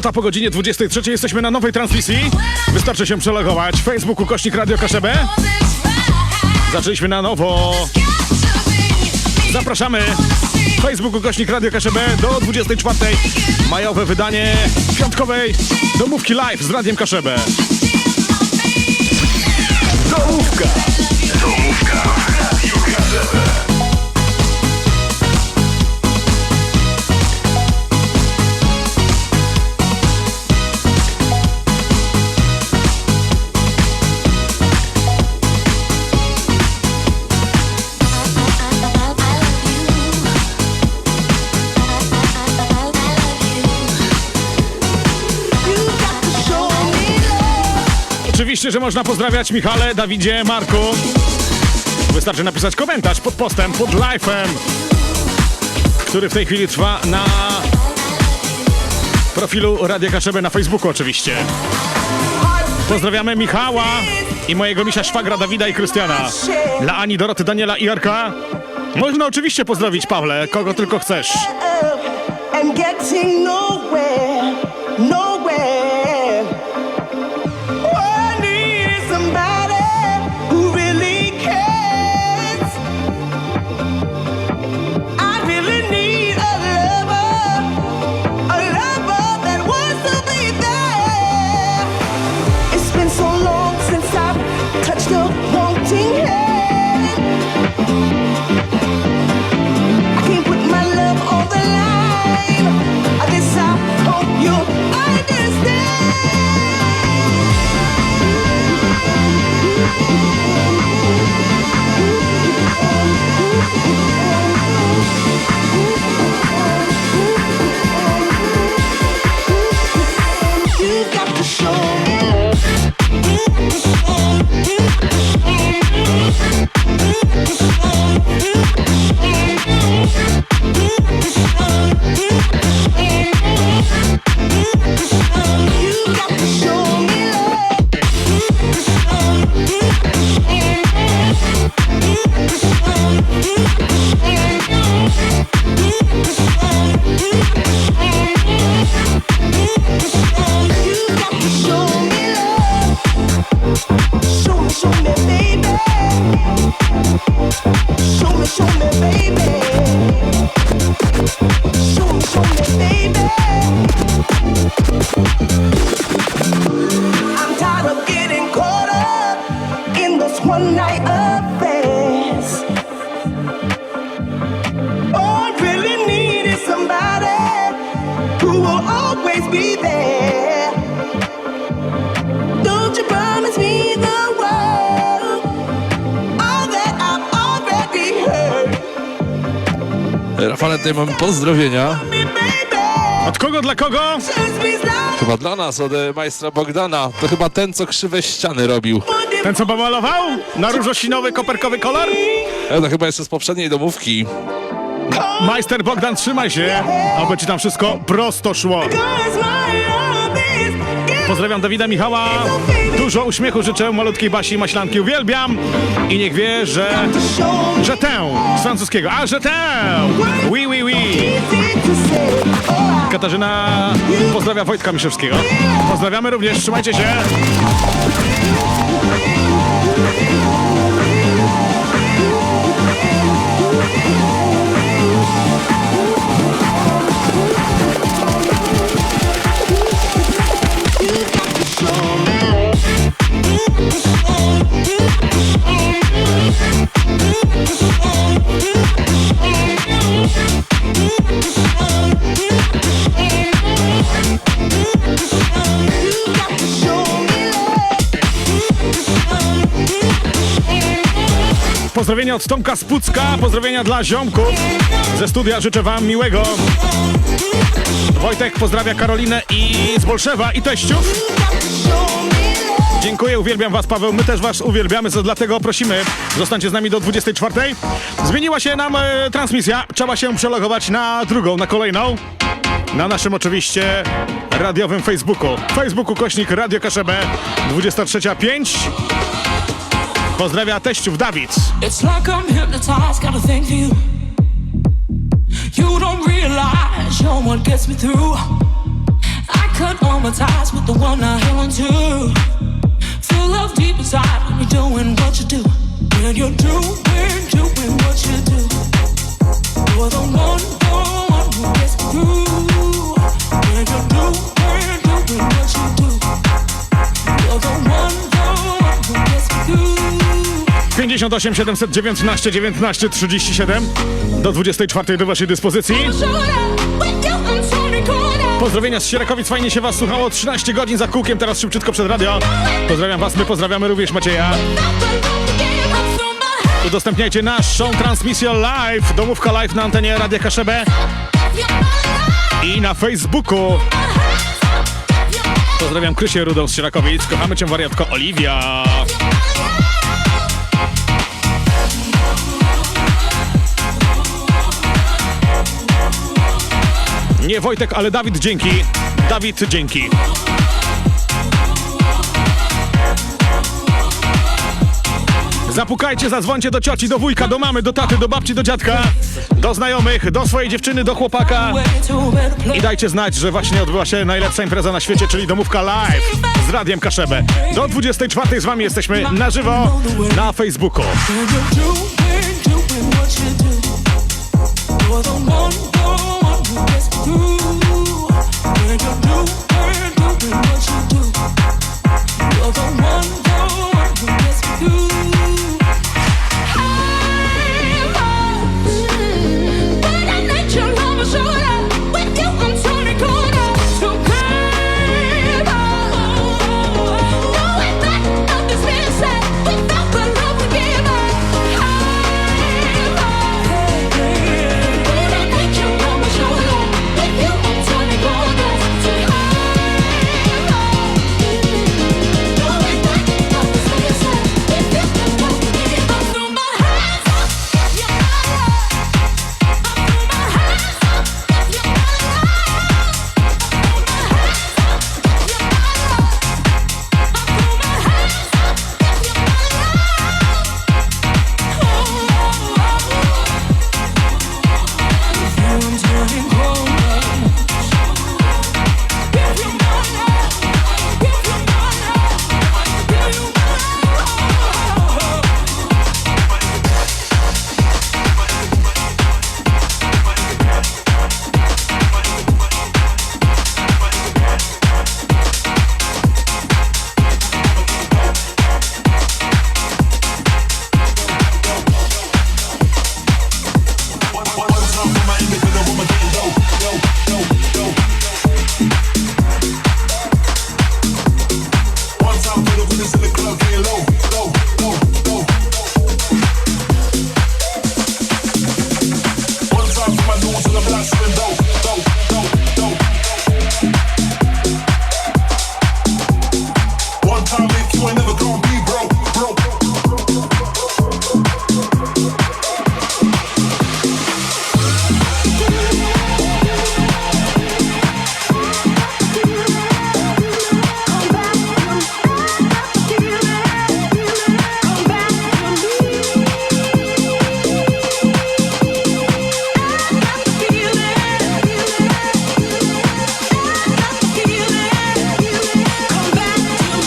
Minuta po godzinie 23 jesteśmy na nowej transmisji. Wystarczy się przelogować. Facebook /Radio Kaszebę. Zaczęliśmy na nowo. Zapraszamy. Facebook /Radio Kaszebę do 24. Majowe wydanie piątkowej domówki live z Radiem Kaszebę. Domówka. Domówka w Radiu Kaszebę. Oczywiście, że można pozdrawiać Michale, Dawidzie, Marku. Wystarczy napisać komentarz pod postem, pod live'em, który w tej chwili trwa na profilu Radia Kaszebę na Facebooku oczywiście. Pozdrawiamy Michała i mojego misia szwagra Dawida i Krystiana. Dla Ani, Doroty, Daniela i Jarka. Można oczywiście pozdrowić, Pawle, kogo tylko chcesz. Rafale, tutaj mamy pozdrowienia. Od kogo, dla kogo? Chyba dla nas, od majstra Bogdana. To chyba ten, co krzywe ściany robił. Ten, co pomalował? Na różosinowy, koperkowy kolor? To chyba jeszcze z poprzedniej domówki. Majster Bogdan, trzymaj się, aby ci tam wszystko prosto szło. Pozdrawiam Dawida, Michała. Dużo uśmiechu życzę malutkiej Basi Maślanki. Uwielbiam i niech wie, że tę z francuskiego. A, że tę! Oui, oui, oui. Katarzyna pozdrawia Wojtka Miszewskiego. Pozdrawiamy również, trzymajcie się. Pozdrowienia od Tomka z Pucka, pozdrowienia dla ziomków ze studia, życzę wam miłego. Wojtek pozdrawia Karolinę i z Bolszewa i teściów. Dziękuję, uwielbiam was, Paweł, my też was uwielbiamy, co dlatego prosimy, zostańcie z nami do 24. Zmieniła się nam transmisja, trzeba się przelogować na drugą, na kolejną. Na naszym oczywiście radiowym Facebooku. Facebooku /Radio Kaszebę 23:05. Pozdrawia teściów Dawid. It's like I'm hypnotized, got a thing for you. You don't realize you're what gets me through. I cut all my ties with the one I held on to. Feel love deep inside when you're doing what you do. When you're doing what you do. You're the one who gets me through. When you're doing what you do. You're the one who gets me through. 58 719 19 37 do 24 do waszej dyspozycji. Pozdrowienia z Sierakowic, fajnie się was słuchało. 13 godzin za kółkiem, teraz szybciutko przed radio. Pozdrawiam was, my pozdrawiamy również Macieja. Udostępniajcie naszą transmisję live, domówka live na antenie Radia Kaszebę i na Facebooku. Pozdrawiam Krysię Rudą z Sierakowic, kochamy cię wariatko Oliwia. Nie Wojtek, ale Dawid, dzięki. Dawid, dzięki. Zapukajcie, zadzwońcie do cioci, do wujka, do mamy, do taty, do babci, do dziadka, do znajomych, do swojej dziewczyny, do chłopaka i dajcie znać, że właśnie odbyła się najlepsza impreza na świecie, czyli domówka live z Radiem Kaszebę. Do 24 z wami jesteśmy na żywo na Facebooku.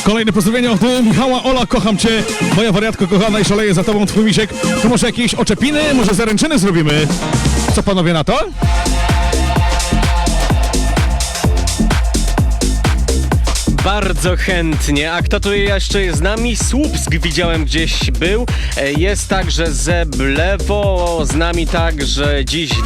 Kolejne pozdrowienia od Michała. Ola, kocham cię, moja wariatko kochana i szaleję za tobą, twój misiek. To może jakieś oczepiny, może zaręczyny zrobimy? Co panowie na to? Bardzo chętnie. A kto tu jeszcze jest z nami? Słupsk widziałem gdzieś był. Jest także Zeblewo, z nami także dziś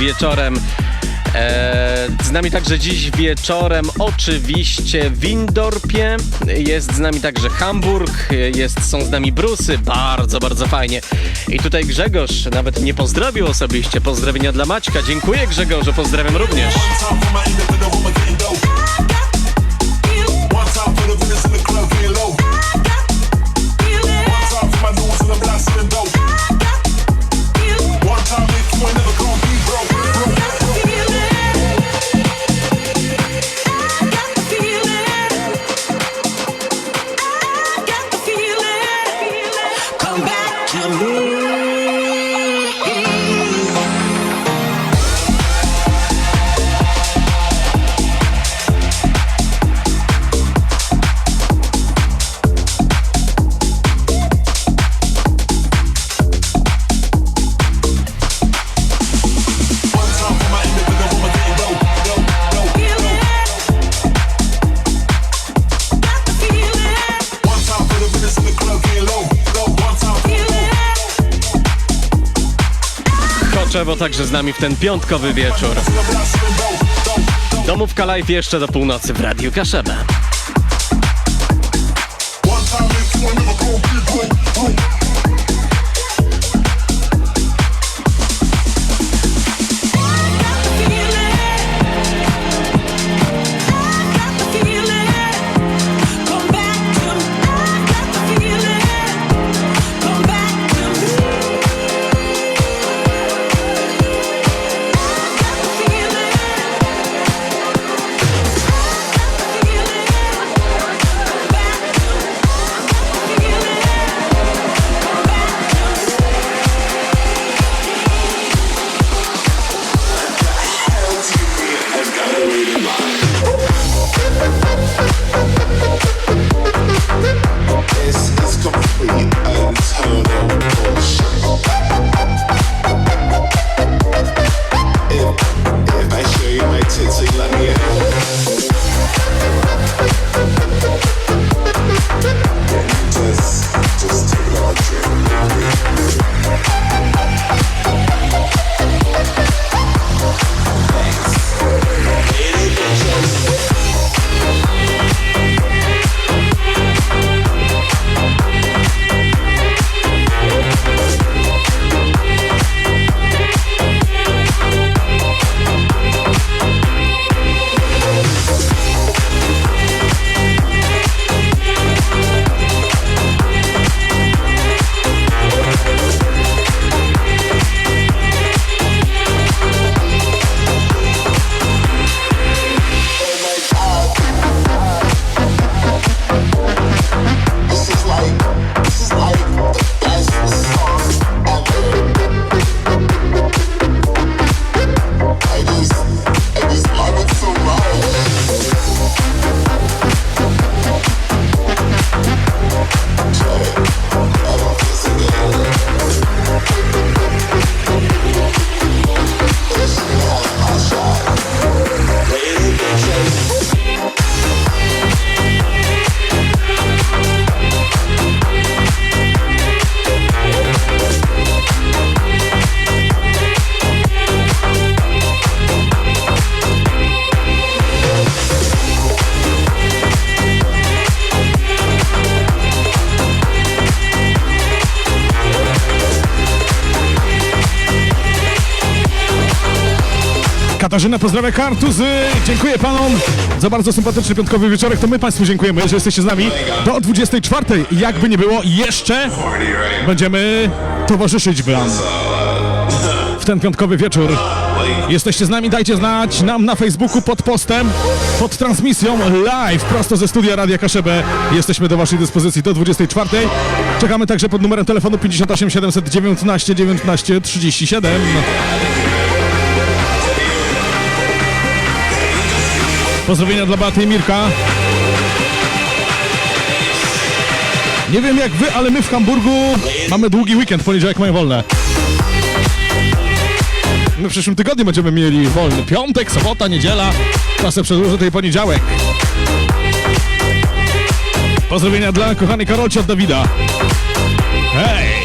wieczorem. Oczywiście w Windorpie, jest z nami także Hamburg, są z nami Brusy, bardzo, bardzo fajnie. I tutaj Grzegorz nawet nie pozdrowił osobiście, pozdrowienia dla Maćka, dziękuję Grzegorzu, pozdrawiam również. Soczewo także z nami w ten piątkowy wieczór. Domówka live jeszcze do północy w Radiu Kaszebę. Katarzyna pozdrawia Kartuz. Dziękuję panom za bardzo sympatyczny piątkowy wieczorek. To my państwu dziękujemy, że jesteście z nami do 24. Jakby nie było, jeszcze będziemy towarzyszyć wam w ten piątkowy wieczór. Jesteście z nami, dajcie znać nam na Facebooku pod postem, pod transmisją live prosto ze studia Radia Kaszebę. Jesteśmy do waszej dyspozycji do 24. Czekamy także pod numerem telefonu 58 719 19 37. Pozdrowienia dla Beaty i Mirka. Nie wiem jak wy, ale my w Hamburgu mamy długi weekend, poniedziałek mają wolne. My w przyszłym tygodniu będziemy mieli wolny piątek, sobota, niedziela. Czasem przedłużę tej poniedziałek. Pozdrowienia dla kochanej Karolci od Dawida. Hej!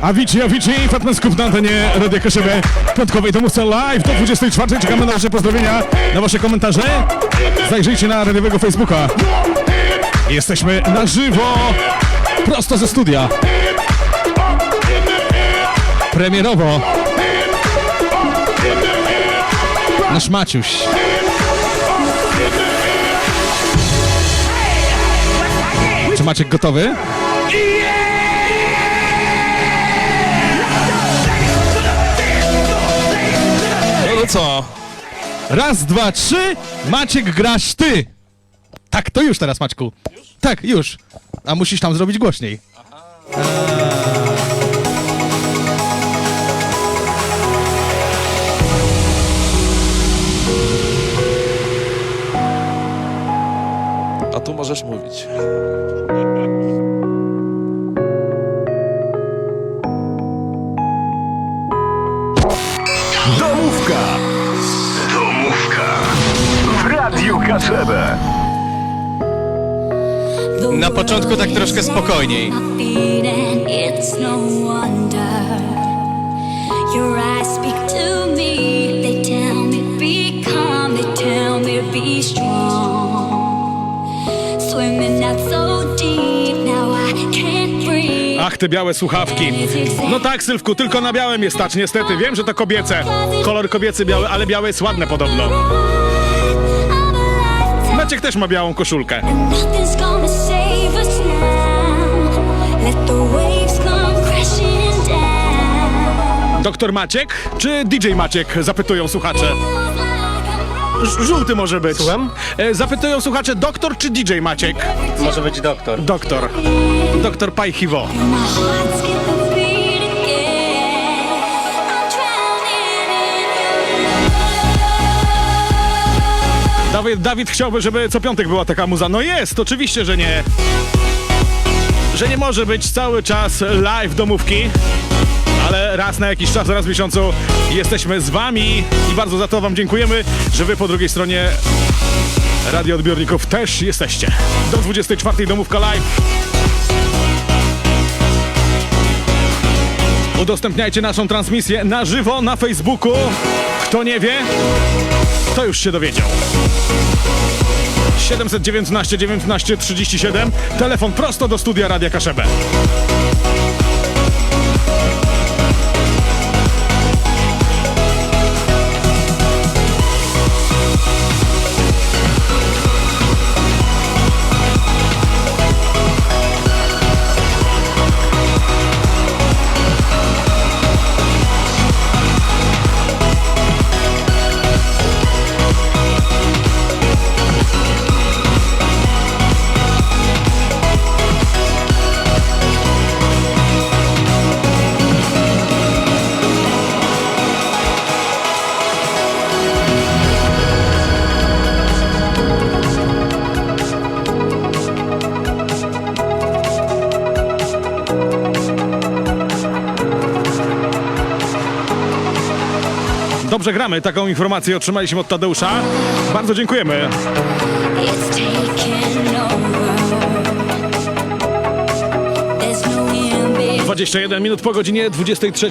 Avicii, Fatman Scoop na antenie Radia Kaszebę piątkowej domówce live do 24. Czekamy na wasze pozdrowienia, na wasze komentarze. Zajrzyjcie na radiowego Facebooka. Jesteśmy na żywo, prosto ze studia. Premierowo. Nasz Maciuś. Czy Maciek gotowy? No co? Raz, dwa, trzy. Maciek, grasz ty. Tak, to już teraz, Maćku. Tak, już. A musisz tam zrobić głośniej. A tu możesz mówić. Domówka w Radiu Kaszebę. Na początku tak troszkę spokojniej. It's no wonder your eyes speak to me. They tell me be calm. They tell me be strong. Swimming out so deep. Now I can't breathe. Ach, te białe słuchawki. No tak, Sylwku, tylko na białym jest stać, niestety. Wiem, że to kobiece. Kolor kobiecy biały, ale białe jest ładne podobno. Maciek też ma białą koszulkę. Nothing's gonna save us now. Let the waves come crashing down. Doktor Maciek czy DJ Maciek? Zapytują słuchacze. Żółty może być. Słucham? Zapytują słuchacze, doktor czy DJ Maciek? Może być doktor. Doktor. Doktor Pajchiwo. My heart's skipping a beat again. I'm drowning in Dawid chciałby, żeby co piątek była taka muza. No jest, oczywiście, że nie. Że nie może być cały czas live domówki. Ale raz na jakiś czas, raz w miesiącu jesteśmy z wami i bardzo za to wam dziękujemy, że wy po drugiej stronie radioodbiorników też jesteście. Do 24 domówka live. Udostępniajcie naszą transmisję na żywo na Facebooku. Kto nie wie, to już się dowiedział. 719 19 37, telefon prosto do studia Radia Kaszebę. Dobrze gramy, taką informację otrzymaliśmy od Tadeusza. Bardzo dziękujemy. It's taken over. There's no end, baby. 21 minut po godzinie 23.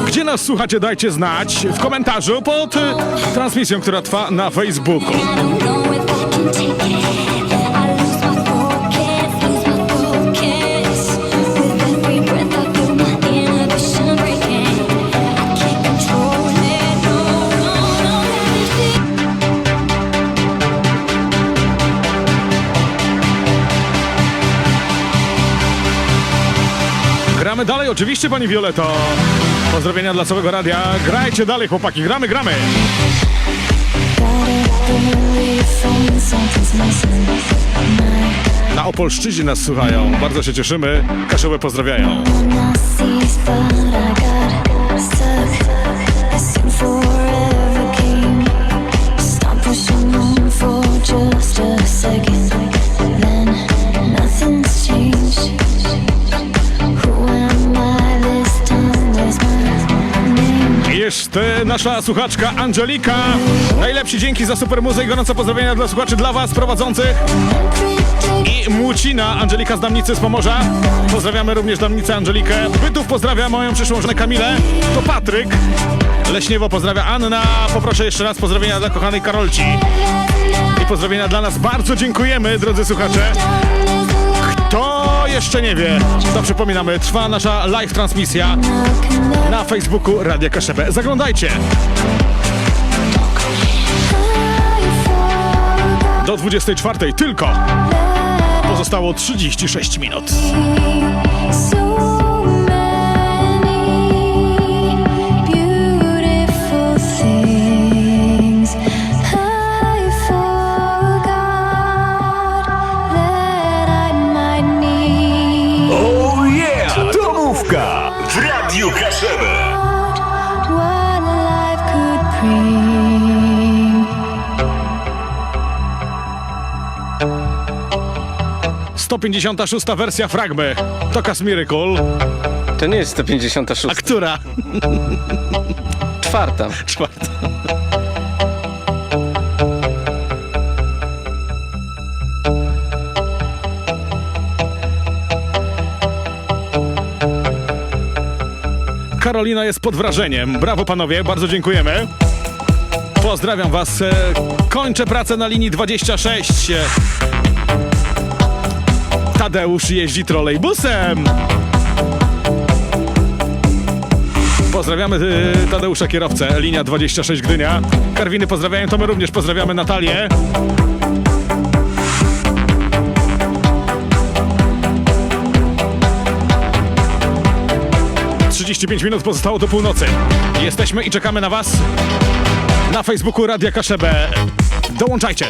Gdzie nas słuchacie, dajcie znać w komentarzu pod transmisją, która trwa na Facebooku. I don't know if I can take it. I lose my focus. With every breath I feel my inhibition breaking. I can't control it, no. Gramy dalej, oczywiście, pani Violeto. Pozdrowienia dla całego radia. Grajcie dalej, chłopaki, gramy. Na Opolszczyźnie nas słuchają. Bardzo się cieszymy. Kaszebę pozdrawiają. Jeszcze nasza słuchaczka Angelika. Najlepsi dzięki za super muzykę. Gorące pozdrowienia dla słuchaczy, dla was prowadzących. I Młocina, Angelika z Damnicy z Pomorza. Pozdrawiamy również Damnicę Angelikę. Bytów pozdrawia moją przyszłą żonę Kamilę. To Patryk. Leśniewo pozdrawia Anna. Poproszę jeszcze raz pozdrowienia dla kochanej Karolci. I pozdrowienia dla nas. Bardzo dziękujemy, drodzy słuchacze. Kto jeszcze nie wie, to przypominamy, trwa nasza live transmisja na Facebooku Radia Kaszebę. Zaglądajcie. Do 24 tylko. Pozostało 36 minut. Oh yeah! Domówka w Radiu Kaszebę. 156 wersja Fragmy. Tokas Miracle. To nie jest 156. A która? Czwarta. Czwarta. Karolina jest pod wrażeniem. Brawo panowie, bardzo dziękujemy. Pozdrawiam was. Kończę pracę na linii 26. Tadeusz jeździ trolejbusem. Pozdrawiamy Tadeusza kierowcę, linia 26 Gdynia. Karwiny pozdrawiają, to my również pozdrawiamy Natalię. ...35 minut pozostało do północy. Jesteśmy i czekamy na was na Facebooku Radia Kaszebę. Dołączajcie!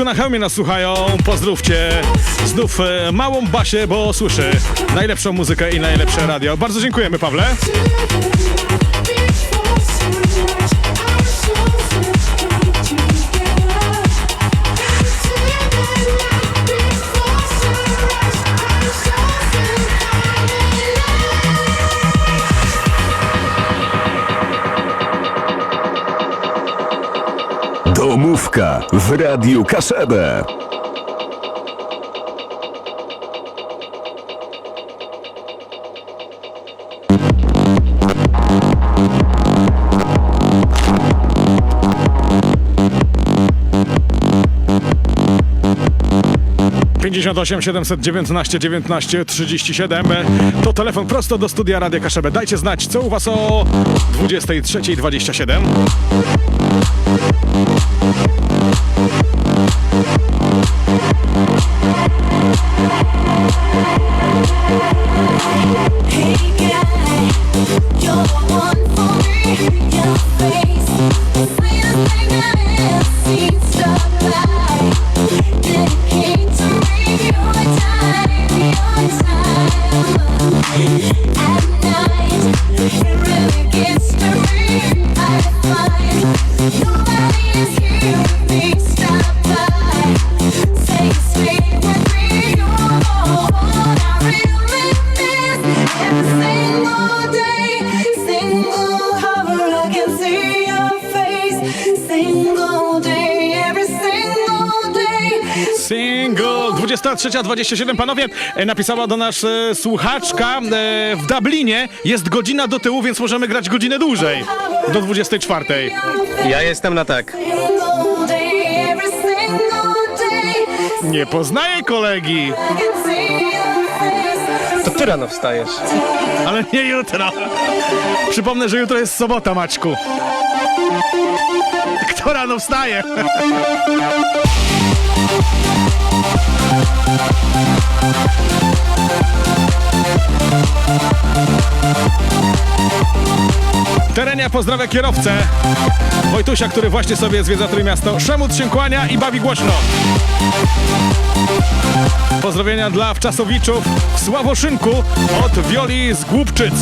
Na Chełmie nas słuchają, pozdrówcie znów małą Basię, bo słyszy najlepszą muzykę i najlepsze radio. Bardzo dziękujemy, Pawle. Domówka w Radiu Kaszebę. ...58 719 19 37 to telefon prosto do studia Radia Kaszebę. Dajcie znać, co u was o 23:27. Nobody is here with me, stop by. Say Single 23:27, panowie, napisała do nas słuchaczka, w Dublinie jest godzina do tyłu, więc możemy grać godzinę dłużej, do 24:00. Ja jestem na tak. Nie poznaję kolegi, To ty rano wstajesz. ale nie jutro. Przypomnę, że jutro jest sobota, Maćku. Kto rano wstaje? Terenia pozdrawia kierowcę Wojtusia, który właśnie sobie zwiedza Trójmiasto. Szemut się kłania i bawi głośno. Pozdrowienia dla wczasowiczów w Sławoszynku od Wioli z Głubczyc.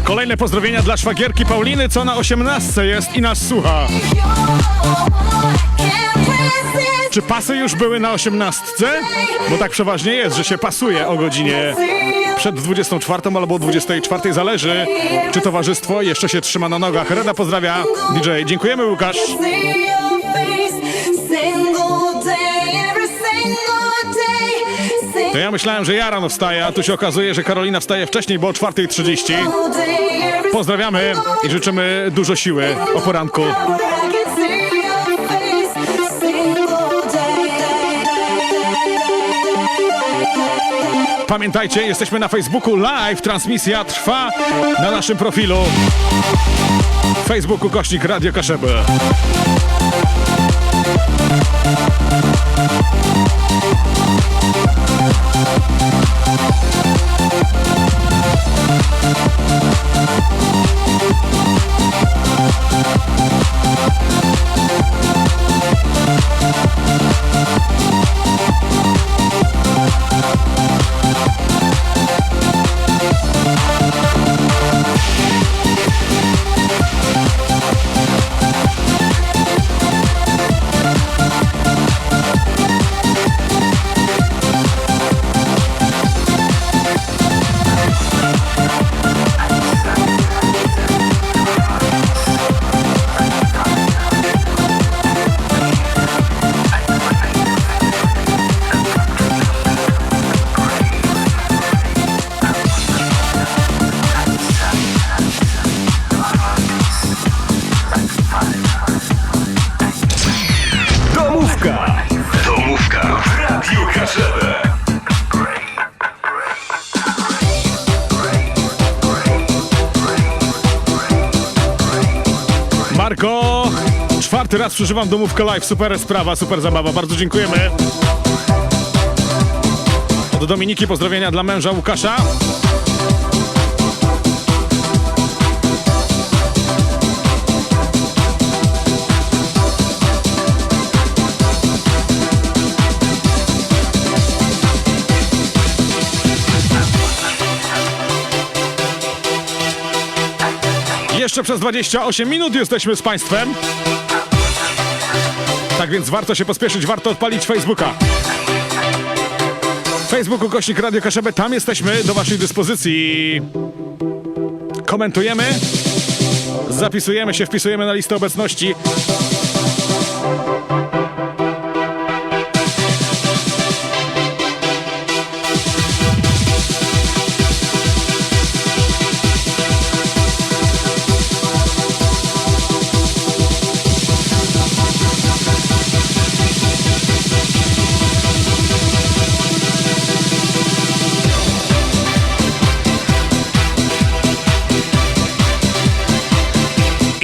Kolejne pozdrowienia dla szwagierki Pauliny, co na 18 jest i nas słucha. Czy pasy już były na 18? Bo tak przeważnie jest, że się pasuje o godzinie przed 24 albo 24, zależy, czy towarzystwo jeszcze się trzyma na nogach. Reda pozdrawia DJ. Dziękujemy, Łukasz. To ja myślałem, że ja rano wstaję, a tu się okazuje, że Karolina wstaje wcześniej, bo o 4:30. Pozdrawiamy i życzymy dużo siły o poranku. Pamiętajcie, jesteśmy na Facebooku live, transmisja trwa na naszym profilu Facebooku /Radio Kaszeby. Domówka w Radiu Kaszebę. Marko, 4. raz przeżywam domówkę live. Super sprawa, super zabawa. Bardzo dziękujemy. Od Dominiki pozdrowienia dla męża Łukasza. Jeszcze przez 28 minut jesteśmy z Państwem. Tak więc warto się pospieszyć, warto odpalić Facebooka. Facebooku /Radio Kaszebę, tam jesteśmy do Waszej dyspozycji. Komentujemy, zapisujemy się, wpisujemy na listę obecności.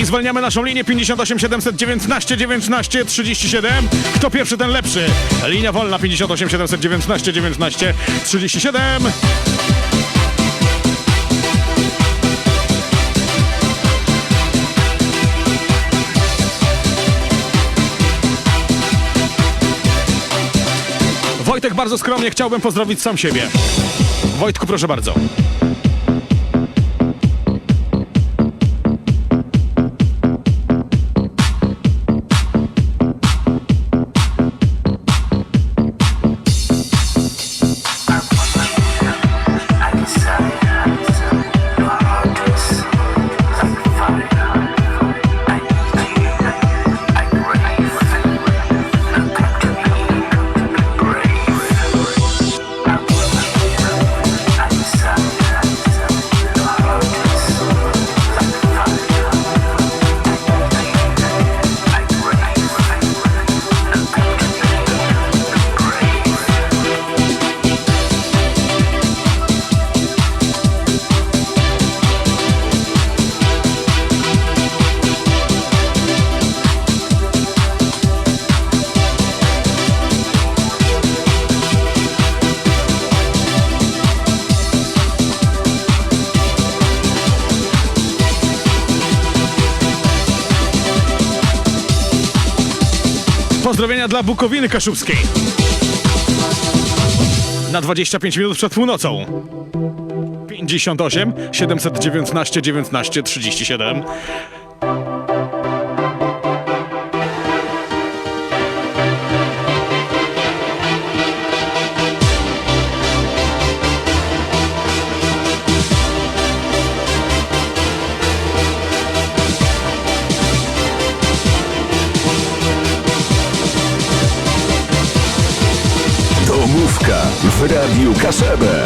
Zwalniamy naszą linię 58 719 19 37. Kto pierwszy, ten lepszy. Linia wolna 58 719 19 37. Wojtek bardzo skromnie, chciałbym pozdrowić sam siebie. Wojtku, proszę bardzo. Pozdrowienia dla Bukowiny Kaszubskiej. Na 25 minut przed północą. 58 719 19 37. Domówka w Radiu Kaszebę.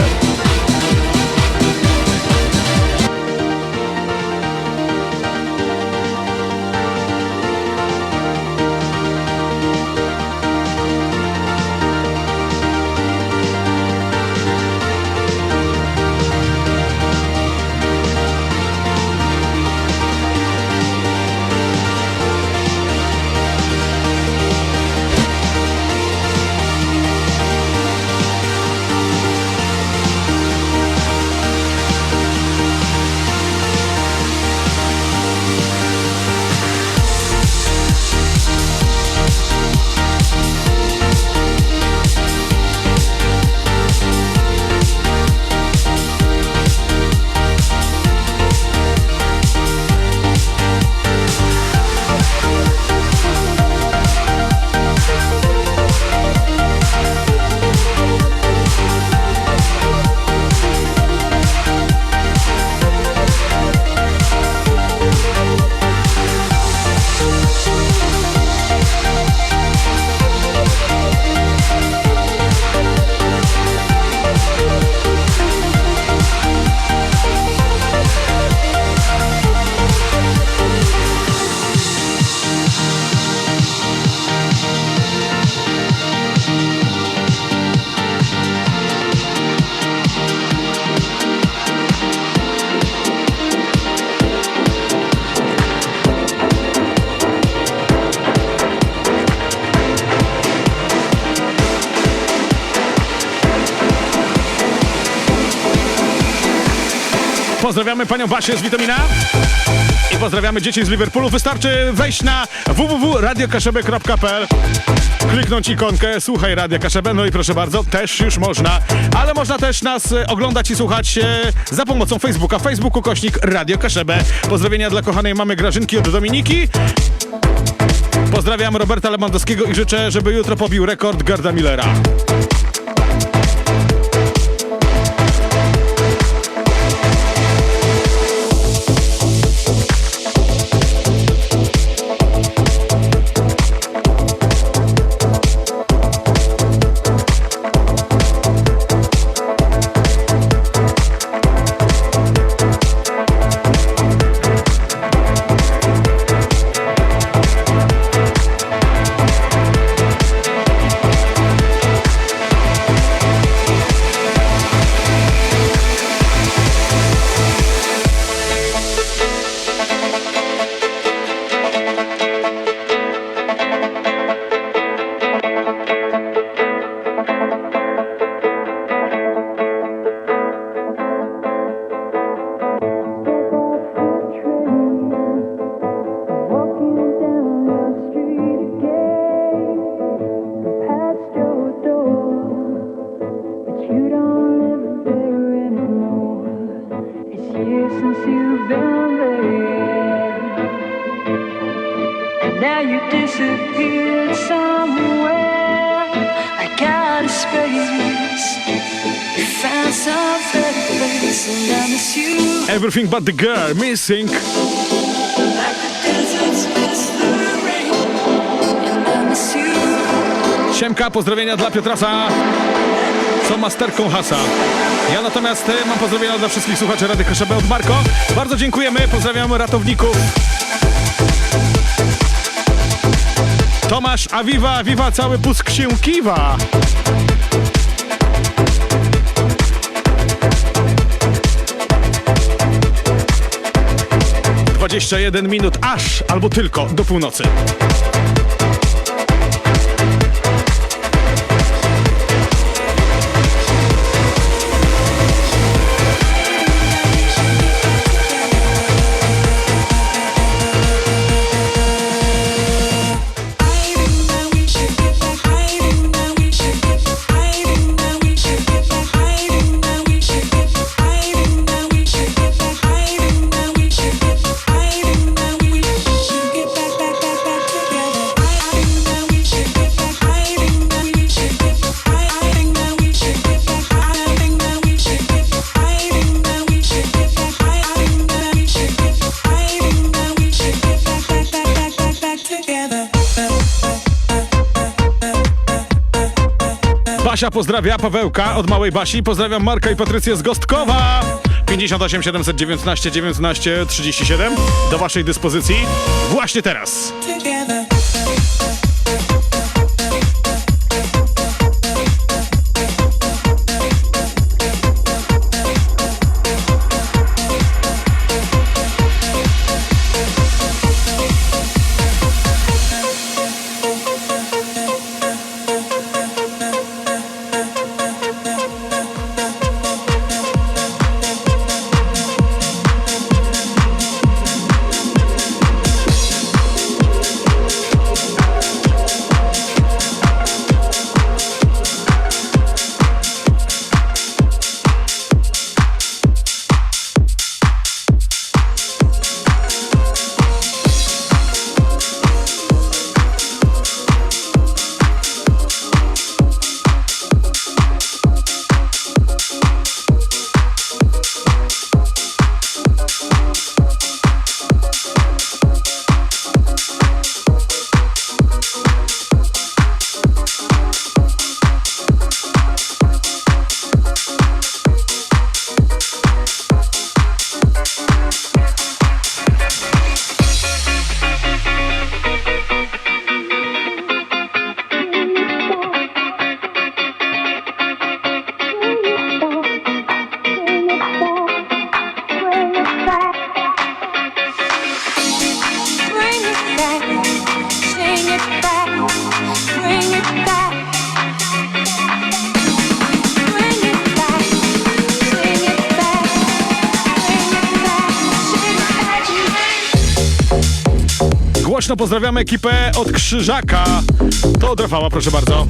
Pozdrawiamy panią Basię z Witamina i pozdrawiamy dzieci z Liverpoolu. Wystarczy wejść na www.radiokaszebę.pl, kliknąć ikonkę Słuchaj Radia Kaszebę, no i proszę bardzo, też już można. Ale można też nas oglądać i słuchać za pomocą Facebooka. Facebook/Radio Kaszebę. Pozdrowienia dla kochanej mamy Grażynki od Dominiki. Pozdrawiam Roberta Lewandowskiego i życzę, żeby jutro pobił rekord Gerda Millera. disappeared somewhere. I got a space. You found some better place, and I miss you. Everything but the girl, missing. Like the deserts miss the rain, and I miss you. Siemka, pozdrowienia dla Piotrasa, co masterką Hasa. Ja natomiast mam pozdrowienia dla wszystkich słuchaczy Rady Kaszebę od Marko. Bardzo dziękujemy, pozdrawiam ratowników. Tomasz, a viva, cały pusk się kiwa. - 21 minut aż albo tylko do północy. Basia pozdrawia Pawełka od Małej Basi. Pozdrawiam Marka i Patrycję z Gostkowa. 58 719 19 37 do waszej dyspozycji właśnie teraz. Głośno pozdrawiamy ekipę od Krzyżaka. To od Rafała, proszę bardzo.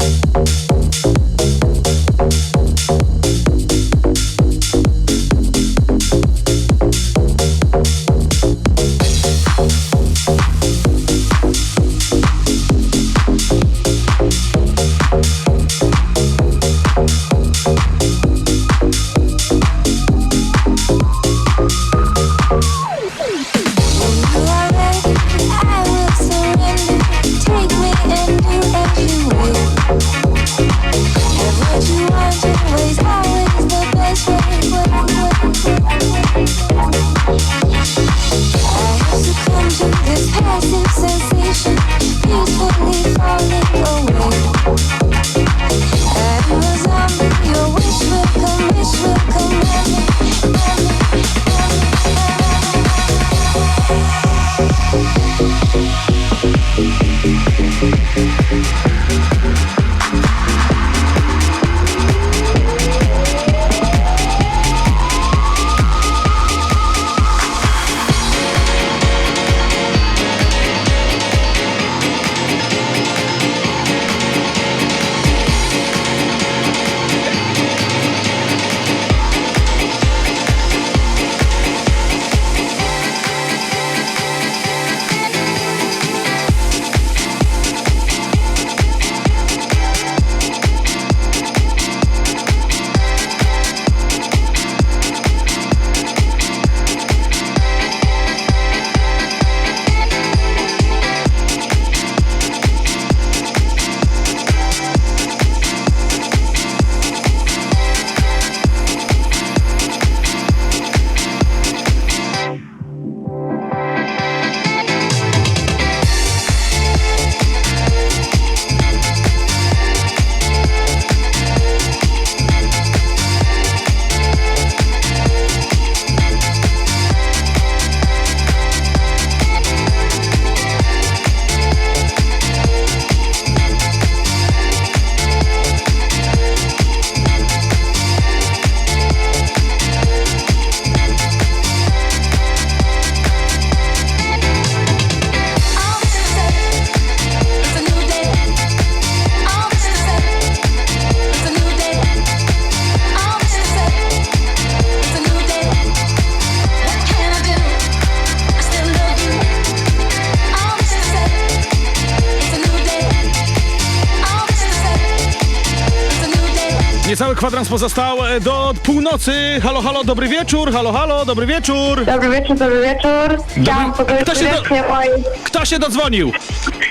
Niecały kwadrans pozostał do północy. Halo, halo, dobry wieczór. Halo, halo, dobry wieczór. Dobry wieczór, dobry wieczór. Chciałam pozdrowić Kto się do- serdecznie mojej Kto się dodzwonił?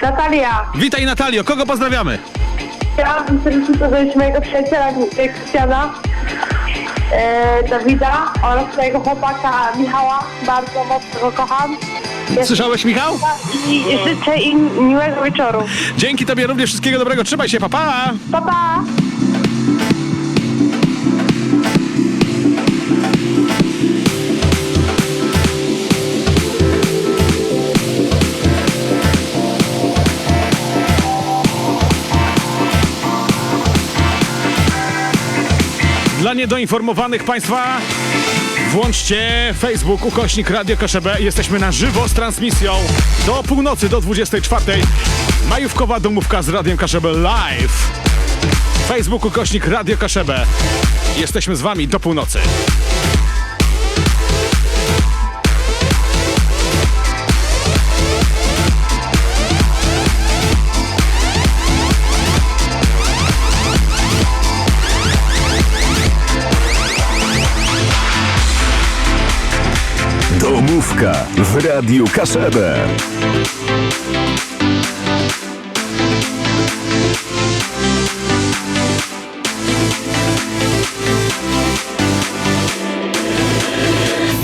Natalia. Witaj, Natalio. Kogo pozdrawiamy? Chciałam serdecznie pozdrowić mojego przyjaciela Krystiana, Dawida oraz mojego chłopaka Michała. Bardzo mocno go kocham. Słyszałeś, Michał? I życzę im miłego wieczoru. Dzięki tobie również, wszystkiego dobrego. Trzymaj się, papa. Pa, pa. Dla niedoinformowanych Państwa, włączcie Facebook /Radio Kaszebę. Jesteśmy na żywo z transmisją do północy, do 24. Majówkowa domówka z Radiem Kaszebę live. Facebook /Radio Kaszebę. Jesteśmy z Wami do północy. Domówka w Radiu Kaszebę.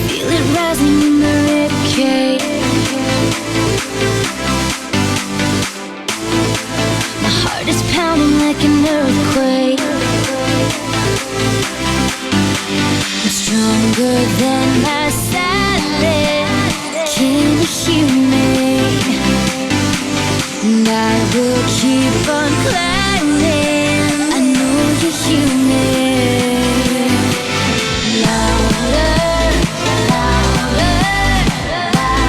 Feel it rising in the ribcage. My heart is pounding like an earthquake. I'm stronger than my silence. Can you hear me? And I will keep on climbing. I know you hear me. Louder, louder, louder,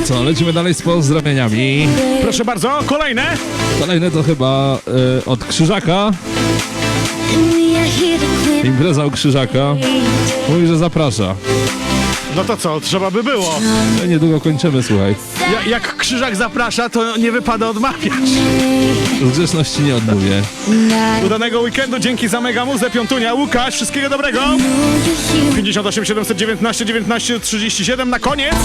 Co, lecimy dalej z pozdrowieniami. Proszę bardzo, kolejne. Kolejne to chyba od Krzyżaka. and we are here to clear. Impreza u Krzyżaka. Mówi, że zaprasza. No to co, trzeba by było. No, niedługo kończymy, słuchaj. Jak Krzyżak zaprasza, to nie wypada odmawiać. Z grzeczności nie odmówię. Udanego weekendu, dzięki za mega muzę, Piątunia. Łukasz, wszystkiego dobrego. 58 719 19 37 na koniec.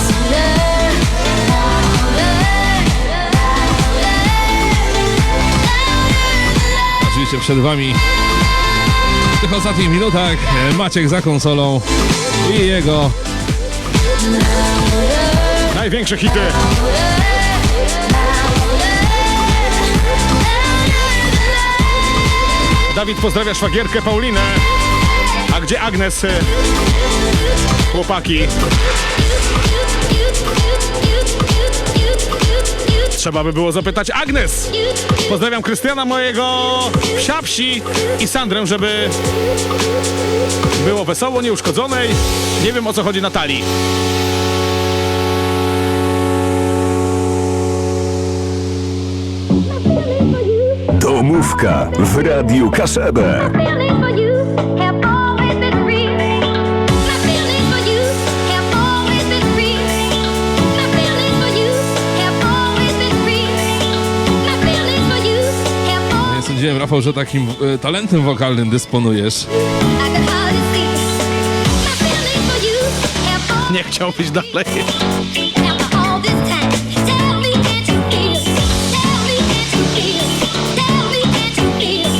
Oczywiście przed wami w tych ostatnich minutach Maciek za konsolą i jego Największe hity. Dawid pozdrawia szwagierkę Paulinę. A gdzie Agnes? Chłopaki. Trzeba by było zapytać Agnes. Pozdrawiam Krystiana, mojego psia-psi i Sandrę, żeby było wesoło, nieuszkodzonej. Nie wiem, o co chodzi Natalii. Domówka w Radiu Kaszebę. Feelings for you have always been real. My feelings for you have always Rafał, że takim talentem wokalnym dysponujesz. I can hardly see my feelings for you have Nie chciałbyś dalej. after all this time. Tell me, can't you feel? Tell me, can't you feel? Tell me, can't you feel?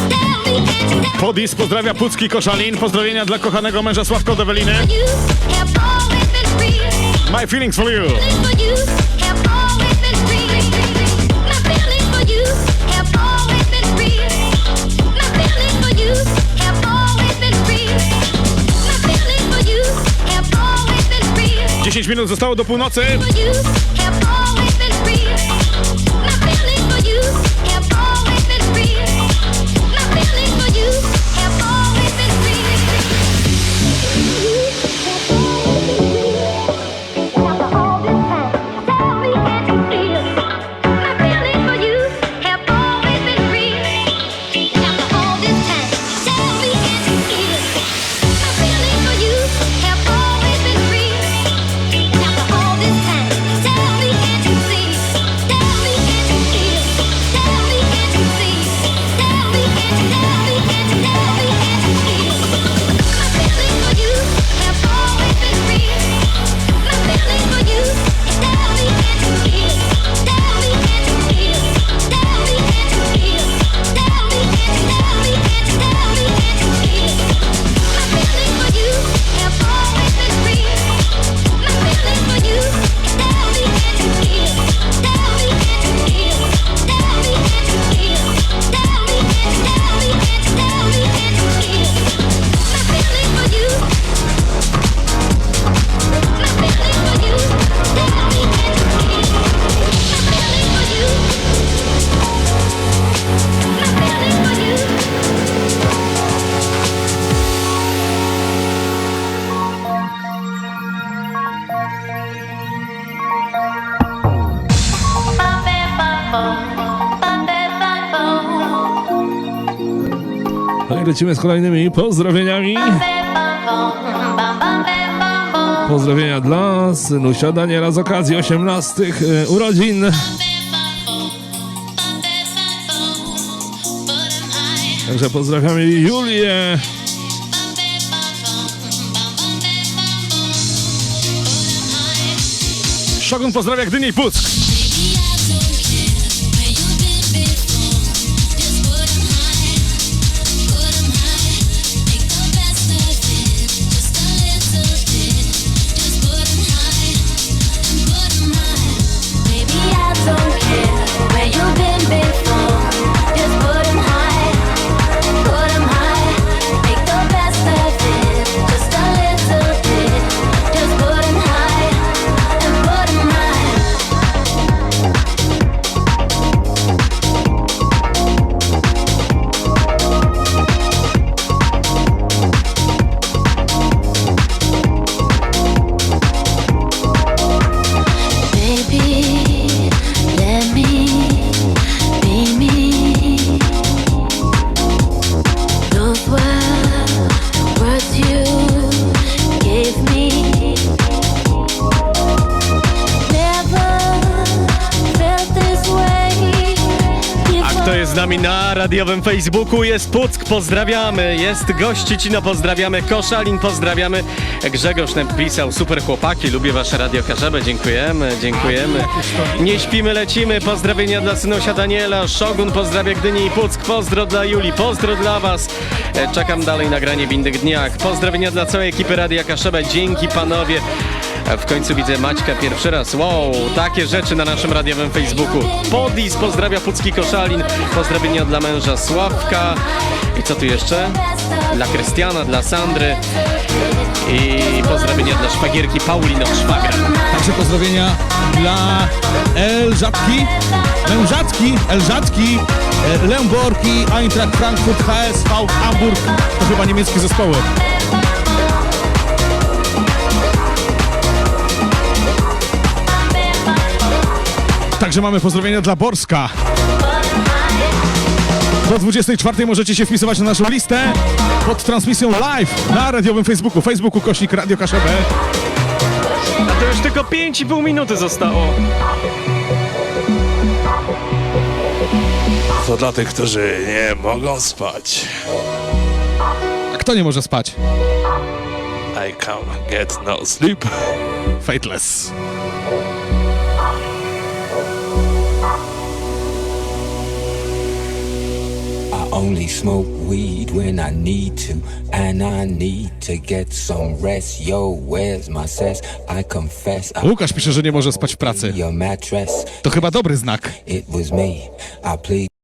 Tell me, can't you? Podis pozdrawia Pucki Koszalin. Pozdrowienia dla kochanego męża Sławka od Eweliny. You have always been free. My feelings for you. For you have always been free. My feelings for you have always been free. My feelings for you have always been free. My feelings for you have always been free. 10 minut zostało do północy. For you have always been free. My feelings for you have always been free. My feelings for you have always been free. After all this time, tell me, can't you feel? My feelings for you have always been free. After all this time, tell me, can't you feel? My feelings for you have always been free. After all this time, tell me, can't you see? Tell me, can't you feel? Tell me, can't you see? Tell me, can't you? Tell me, can't you? Tell me, can't you feel? My feelings for you have always been free. My feelings for you, tell me, can't you feel? Tell me, can't you feel? Tell me, can't you feel? Tell me, can't you? Tell me, can't you? Tell me, can't you feel? My feelings for you have always been free. My feelings for you, tell me, can't you feel? Tell me, can't you feel? Tell me, can't you feel? Tell me, can't you? Tell me, can't you? Tell me, can't you feel? My feelings for you. My feelings for you. Tell me, can't you feel? My feelings for you. My feelings for you. No i lecimy z kolejnymi pozdrowieniami. Pozdrowienia dla synusia Daniela z okazji 18 urodzin. Także pozdrawiamy Julię. Szogun pozdrawia Gdynię i Puck. Z nami na radiowym Facebooku jest Puck, pozdrawiamy, jest Gościcino, pozdrawiamy, Koszalin, pozdrawiamy. Grzegorz napisał, super chłopaki, lubię wasze Radio Karzebę, dziękujemy, dziękujemy. Nie śpimy, lecimy, pozdrowienia dla synusia Daniela, Szogun pozdrawia Gdynię i Puck, pozdro dla Julii, pozdro dla was. Czekam dalej nagranie w innych dniach. Pozdrowienia dla całej ekipy Radia Kaszebę, dzięki panowie. W końcu widzę Maćka pierwszy raz. Wow, takie rzeczy na naszym radiowym Facebooku. Podis pozdrawia Pucki Koszalin. Pozdrowienia dla męża Sławka. I co tu jeszcze? Dla Krystiana, dla Sandry. I pozdrowienia dla szwagierki Paulino Szwagra. Także pozdrowienia dla Elżatki, Lemborki, Eintracht Frankfurt, HSV Hamburg. To chyba niemieckie zespoły. Także mamy pozdrowienia dla Borska. Do 24 możecie się wpisywać na naszą listę pod transmisją live na radiowym Facebooku. /Radio Kaszebę. A to już tylko 5,5 minuty zostało. To dla tych, którzy nie mogą spać. A kto nie może spać? I can't get no sleep. Fateless. I only smoke weed when I need to, and I need to get some rest. Yo, where's my cess? I confess Łukasz pisze, że nie może spać w pracy. your mattress. To chyba dobry znak. It was me. I plead